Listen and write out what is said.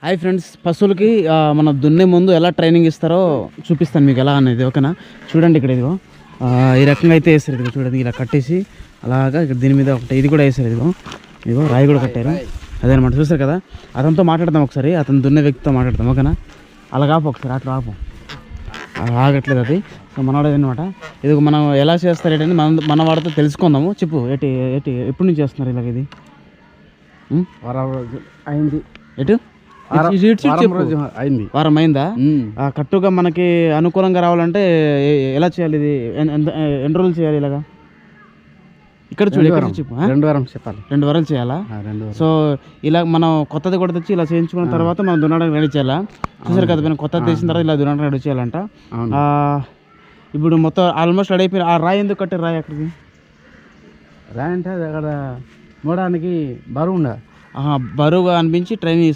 Hi friends, పశువులకి మన దున్నే ముందు ఎలా ట్రైనింగ్ ఇస్తారో చూపిస్తాను మీకు ఎలా అనేది. ఓకేనా? చూడండి ఇక్కడ ఇదిగో ఈ రకంగా అయితే వేస్తారు. ఇదిగో చూడండి, ఇలా కట్టేసి అలాగా ఇక్కడ దీని మీద ఒకటి ఇది కూడా వేస్తారు. ఇదిగో రాయి కూడా కట్టారు. అదేనమాట, చూస్తారు కదా. అతనితో మాట్లాడదాం ఒకసారి, అతను దున్నే వ్యక్తితో మాట్లాడదాం. ఓకేనా? అలా కాపు ఒకసారి, అట్లా ఆపు. ఆగట్లేదు అది. సో మనవాడు అనమాట. ఇది మనం ఎలా చేస్తారు ఏంటని మన వాడితో తెలుసుకుందాము. చెప్పు, ఎప్పటి నుంచి చేస్తున్నారు ఇలాగ ఇది? అయింది. ఎటు అయింది, వారం అయిందా? కట్టుగా మనకి అనుకూలంగా రావాలంటే ఎలా చేయాలి? ఇది ఎన్ని రోజులు చేయాలి ఇలాగా? ఇక్కడ చూడు, ఇక్కడ చెప్పు. 2 వారాలు చెప్పాలి. 2 వారాలు చేయాలా? సో ఇలా మనం కొత్తది కూడా తెచ్చి ఇలా చేయించుకున్న తర్వాత మనం దున్నడానికి రెడీ చేయాలా? చూసారు కదా, మనం కొత్తది తెచ్చిన తర్వాత ఇలా దున్నడానికి రెడీ చేయాలంట. ఇప్పుడు మొత్తం ఆల్మోస్ట్ రెడీ అయిపోయి. ఆ రాయి ఎందుకు కట్టారు? రాయి అక్కడికి రాయి అంటే అది అక్కడ మోడానికి బరువు ఉండ బరువుగా అనిపించి ట్రైనింగ్ ఇస్తారు.